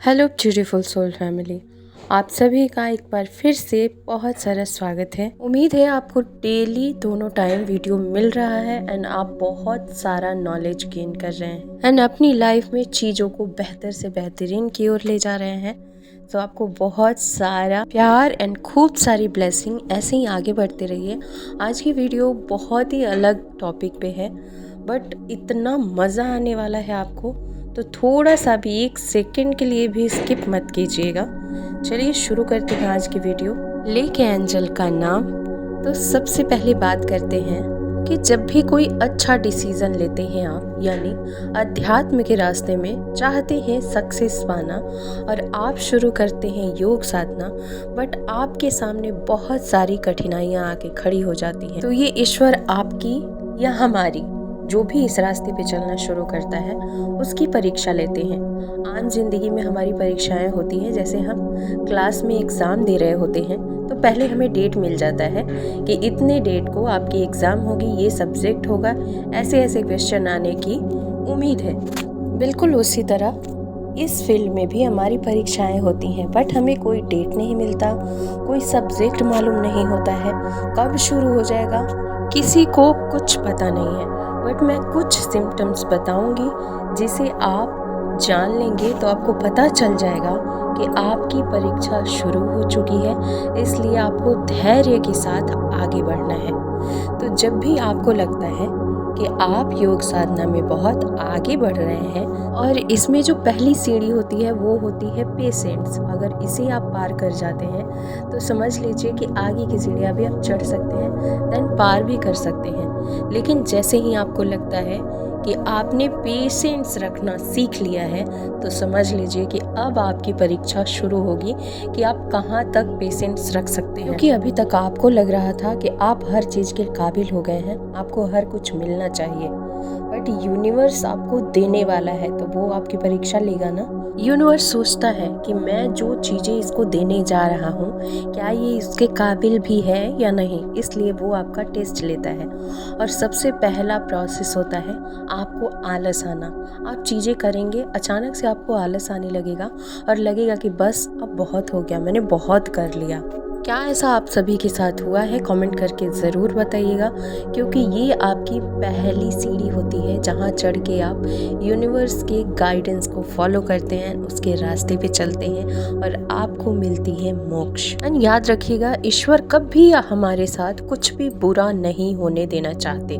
Hello beautiful soul family, आप सभी का एक बार फिर से बहुत सारा स्वागत है। उम्मीद है आपको डेली दोनों टाइम वीडियो मिल रहा है एंड आप बहुत सारा नॉलेज गेन कर रहे हैं एंड अपनी लाइफ में चीज़ों को बेहतर से बेहतरीन की ओर ले जा रहे हैं। तो आपको बहुत सारा प्यार एंड खूब सारी ब्लेसिंग ऐसे ही आगे बढ़ते रहिए। आज की वीडियो बहुत ही अलग टॉपिक पे है बट इतना मज़ा आने वाला है आपको, तो थोड़ा सा भी एक सेकंड के लिए भी स्किप मत कीजिएगा। चलिए शुरू करते हैं आज की वीडियो। लेके एंजल का नाम। तो सबसे पहले बात करते हैं कि जब भी कोई अच्छा डिसीजन लेते हैं आप, यानी अध्यात्म के रास्ते में चाहते हैं सक्सेस पाना और आप शुरू करते हैं योग साधना, बट आपके सामने बहुत सारी कठिनाइयाँ आके खड़ी हो जाती हैं, तो ये ईश्वर आपकी या हमारी जो भी इस रास्ते पे चलना शुरू करता है उसकी परीक्षा लेते हैं। आम जिंदगी में हमारी परीक्षाएं होती हैं, जैसे हम क्लास में एग्ज़ाम दे रहे होते हैं तो पहले हमें डेट मिल जाता है कि इतने डेट को आपकी एग्ज़ाम होगी, ये सब्जेक्ट होगा, ऐसे ऐसे क्वेश्चन आने की उम्मीद है। बिल्कुल उसी तरह इस फील्ड में भी हमारी परीक्षाएं होती हैं, बट हमें कोई डेट नहीं मिलता, कोई सब्जेक्ट मालूम नहीं होता है, कब शुरू हो जाएगा किसी को कुछ पता नहीं है। बट मैं कुछ सिम्टम्स बताऊंगी जिसे आप जान लेंगे तो आपको पता चल जाएगा कि आपकी परीक्षा शुरू हो चुकी है, इसलिए आपको धैर्य के साथ आगे बढ़ना है। तो जब भी आपको लगता है कि आप योग साधना में बहुत आगे बढ़ रहे हैं और इसमें जो पहली सीढ़ी होती है वो होती है पेशेंस, अगर इसे आप पार कर जाते हैं तो समझ लीजिए कि आगे की सीढ़ियाँ भी आप चढ़ सकते हैं, देन पार भी कर सकते हैं। लेकिन जैसे ही आपको लगता है कि आपने पेशेंस रखना सीख लिया है तो समझ लीजिए कि अब आपकी परीक्षा शुरू होगी कि आप कहाँ तक पेशेंस रख सकते हैं। क्योंकि अभी तक आपको लग रहा था कि आप हर चीज़ के काबिल हो गए हैं, आपको हर कुछ मिलना चाहिए, बट यूनिवर्स आपको देने वाला है तो वो आपकी परीक्षा लेगा ना। यूनिवर्स सोचता है कि मैं जो चीज़ें इसको देने जा रहा हूँ क्या ये इसके काबिल भी है या नहीं, इसलिए वो आपका टेस्ट लेता है। और सबसे पहला प्रोसेस होता है आपको आलस आना। आप चीज़ें करेंगे, अचानक से आपको आलस आने लगेगा और लगेगा कि बस अब बहुत हो गया, मैंने बहुत कर लिया। क्या ऐसा आप सभी के साथ हुआ है? कमेंट करके ज़रूर बताइएगा, क्योंकि ये आपकी पहली सीढ़ी होती है जहाँ चढ़ के आप यूनिवर्स के गाइडेंस को फॉलो करते हैं, उसके रास्ते पे चलते हैं और आपको मिलती है मोक्ष। एंड याद रखिएगा, ईश्वर कभी हमारे साथ कुछ भी बुरा नहीं होने देना चाहते,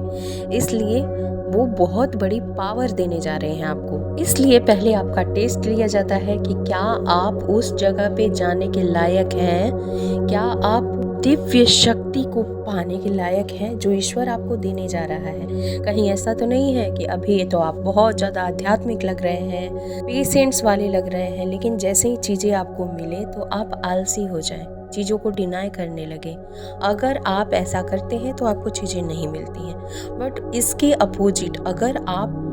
इसलिए वो बहुत बड़ी पावर देने जा रहे हैं आपको। इसलिए पहले आपका टेस्ट लिया जाता है कि क्या आप उस जगह पे जाने के लायक हैं, क्या आप दिव्य शक्ति को पाने के लायक हैं जो ईश्वर आपको देने जा रहा है। कहीं ऐसा तो नहीं है कि अभी तो आप बहुत ज़्यादा आध्यात्मिक लग रहे हैं, पेशेंट्स वाले लग रहे हैं, लेकिन जैसे ही चीज़ें आपको मिले तो आप आलसी हो जाएं, चीज़ों को डिनाई करने लगे। अगर आप ऐसा करते हैं तो आपको चीज़ें नहीं मिलती हैं। बट इसके अपोजिट अगर आप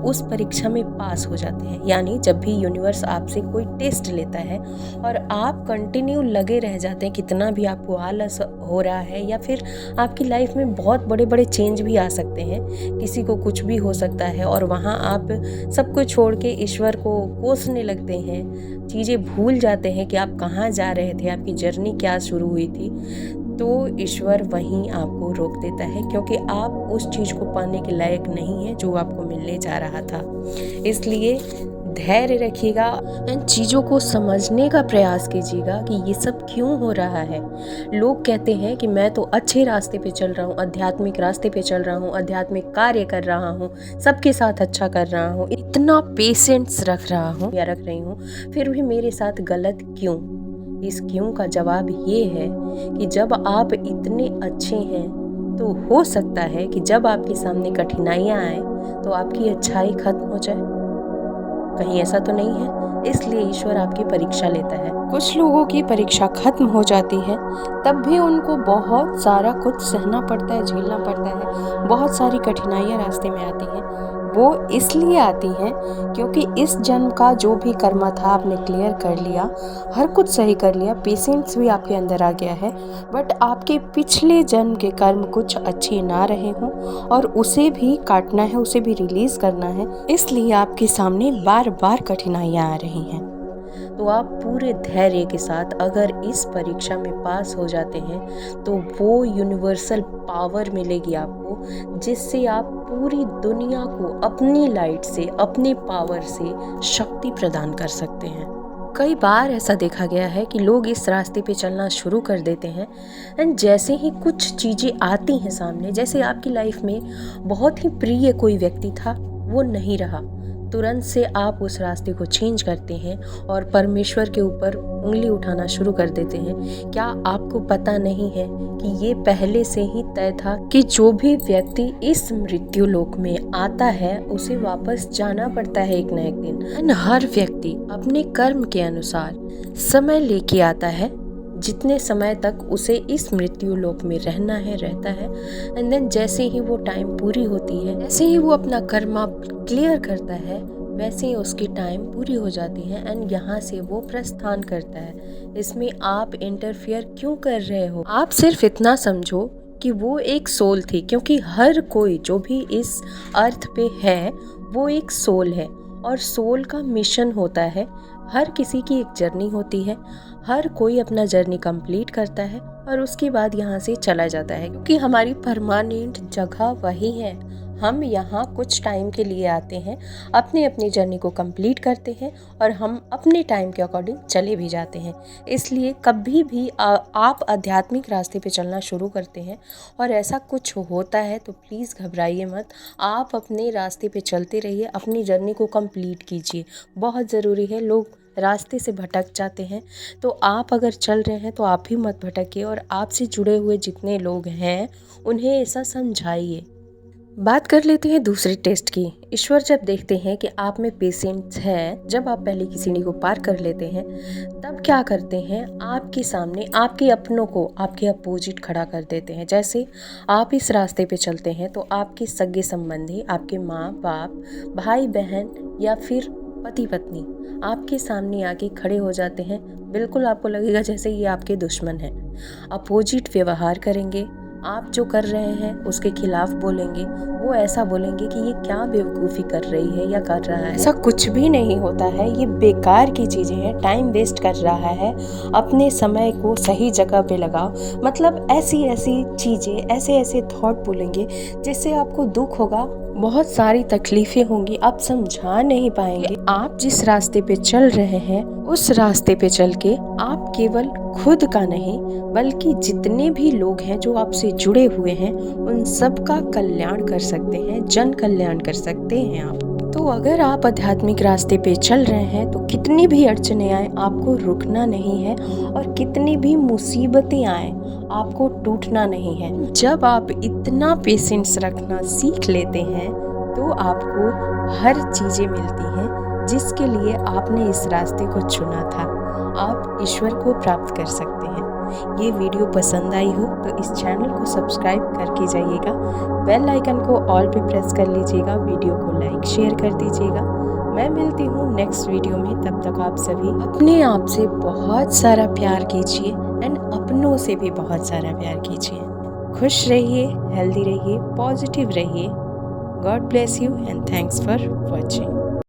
उस परीक्षा में पास हो जाते हैं, यानी जब भी यूनिवर्स आपसे कोई टेस्ट लेता है और आप कंटिन्यू लगे रह जाते हैं, कितना भी आपको आलस हो रहा है या फिर आपकी लाइफ में बहुत बड़े बड़े चेंज भी आ सकते हैं, किसी को कुछ भी हो सकता है और वहाँ आप सब कुछ छोड़ के ईश्वर को कोसने लगते हैं, चीज़ें भूल जाते हैं कि आप कहाँ जा रहे थे, आपकी जर्नी क्या शुरू हुई थी, तो ईश्वर वहीं आपको रोक देता है, क्योंकि आप उस चीज़ को पाने के लायक नहीं है जो आपको मिलने जा रहा था। इसलिए धैर्य रखिएगा एंड चीज़ों को समझने का प्रयास कीजिएगा कि ये सब क्यों हो रहा है। लोग कहते हैं कि मैं तो अच्छे रास्ते पे चल रहा हूँ, आध्यात्मिक रास्ते पे चल रहा हूँ, आध्यात्मिक कार्य कर रहा हूँ, सबके साथ अच्छा कर रहा हूँ, इतना पेशेंस रख रहा हूँ या रख रही हूँ, फिर भी मेरे साथ गलत क्यों। इस क्यों का जवाब ये है कि जब आप इतने अच्छे हैं तो हो सकता है कि जब आपके सामने कठिनाइयाँ आए तो आपकी अच्छाई खत्म हो जाए। कहीं ऐसा तो नहीं है, इसलिए ईश्वर आपकी परीक्षा लेता है। कुछ लोगों की परीक्षा खत्म हो जाती है तब भी उनको बहुत सारा कुछ सहना पड़ता है, झेलना पड़ता है, बहुत सारी कठिनाइयाँ रास्ते में आती हैं। वो इसलिए आती हैं क्योंकि इस जन्म का जो भी कर्म था आपने क्लियर कर लिया, हर कुछ सही कर लिया, पेशेंस भी आपके अंदर आ गया है, बट आपके पिछले जन्म के कर्म कुछ अच्छे ना रहे हों और उसे भी काटना है, उसे भी रिलीज़ करना है, इसलिए आपके सामने बार बार कठिनाइयाँ आ रही हैं। तो आप पूरे धैर्य के साथ अगर इस परीक्षा में पास हो जाते हैं तो वो यूनिवर्सल पावर मिलेगी आपको, जिससे आप पूरी दुनिया को अपनी लाइट से, अपने पावर से शक्ति प्रदान कर सकते हैं। कई बार ऐसा देखा गया है कि लोग इस रास्ते पे चलना शुरू कर देते हैं एंड जैसे ही कुछ चीज़ें आती हैं सामने, जैसे आपकी लाइफ में बहुत ही प्रिय कोई व्यक्ति था, वो नहीं रहा, तुरंत से आप उस रास्ते को चेंज करते हैं और परमेश्वर के ऊपर उंगली उठाना शुरू कर देते हैं। क्या आपको पता नहीं है कि ये पहले से ही तय था कि जो भी व्यक्ति इस मृत्यु लोक में आता है उसे वापस जाना पड़ता है एक न एक दिन। हर व्यक्ति अपने कर्म के अनुसार समय लेके आता है, जितने समय तक उसे इस मृत्यु लोक में रहना है रहता है, एंड देन जैसे ही वो टाइम पूरी होती है, जैसे ही वो अपना कर्मा क्लियर करता है, वैसे ही उसकी टाइम पूरी हो जाती है एंड यहाँ से वो प्रस्थान करता है। इसमें आप इंटरफियर क्यों कर रहे हो? आप सिर्फ इतना समझो कि वो एक सोल थी, क्योंकि हर कोई जो भी इस अर्थ पे है वो एक सोल है और सोल का मिशन होता है। हर किसी की एक जर्नी होती है, हर कोई अपना जर्नी कंप्लीट करता है और उसके बाद यहाँ से चला जाता है, क्योंकि हमारी परमानेंट जगह वही है। हम यहाँ कुछ टाइम के लिए आते हैं, अपनी अपनी जर्नी को कंप्लीट करते हैं और हम अपने टाइम के अकॉर्डिंग चले भी जाते हैं। इसलिए कभी भी आप आध्यात्मिक रास्ते पे चलना शुरू करते हैं और ऐसा कुछ होता है तो प्लीज़ घबराइए मत, आप अपने रास्ते पे चलते रहिए, अपनी जर्नी को कंप्लीट कीजिए। बहुत ज़रूरी है, लोग रास्ते से भटक जाते हैं, तो आप अगर चल रहे हैं तो आप भी मत भटकिए और आपसे जुड़े हुए जितने लोग हैं उन्हें ऐसा समझाइए। बात कर लेते हैं दूसरे टेस्ट की। ईश्वर जब देखते हैं कि आप में पेशेंस है, जब आप पहले की सीढ़ी को पार कर लेते हैं, तब क्या करते हैं, आपके सामने आपके अपनों को आपके अपोजिट खड़ा कर देते हैं। जैसे आप इस रास्ते पे चलते हैं तो आपके सगे संबंधी, आपके माँ बाप, भाई बहन या फिर पति पत्नी आपके सामने आके खड़े हो जाते हैं। बिल्कुल आपको लगेगा जैसे ये आपके दुश्मन हैं, अपोजिट व्यवहार करेंगे, आप जो कर रहे हैं उसके खिलाफ बोलेंगे। वो ऐसा बोलेंगे कि ये क्या बेवकूफ़ी कर रही है या कर रहा है। ऐसा कुछ भी नहीं होता है, ये बेकार की चीज़ें हैं, टाइम वेस्ट कर रहा है, अपने समय को सही जगह पे लगाओ। मतलब ऐसी ऐसी चीज़ें, ऐसे ऐसे थॉट बोलेंगे जिससे आपको दुख होगा, बहुत सारी तकलीफें होंगी, आप समझा नहीं पाएंगे। आप जिस रास्ते पे चल रहे हैं उस रास्ते पे चल के आप केवल खुद का नहीं बल्कि जितने भी लोग हैं जो आपसे जुड़े हुए हैं उन सब का कल्याण कर सकते हैं, जन कल्याण कर सकते हैं आप। तो अगर आप आध्यात्मिक रास्ते पे चल रहे हैं तो कितनी भी अड़चने आए आपको रुकना नहीं है और कितनी भी मुसीबतें आए आपको टूटना नहीं है। जब आप इतना पेशेंस रखना सीख लेते हैं तो आपको हर चीज़ें मिलती हैं जिसके लिए आपने इस रास्ते को चुना था। आप ईश्वर को प्राप्त कर सकते हैं। ये वीडियो पसंद आई हो तो इस चैनल को सब्सक्राइब करके जाइएगा, बेल आइकन को ऑल पे प्रेस कर लीजिएगा, वीडियो को लाइक शेयर कर दीजिएगा। मैं मिलती हूँ नेक्स्ट वीडियो में, तब तक आप सभी अपने आप से बहुत सारा प्यार कीजिए एंड अपनों से भी बहुत सारा प्यार कीजिए। खुश रहिए, हेल्दी रहिए, पॉजिटिव रहिए। God bless you and thanks for watching.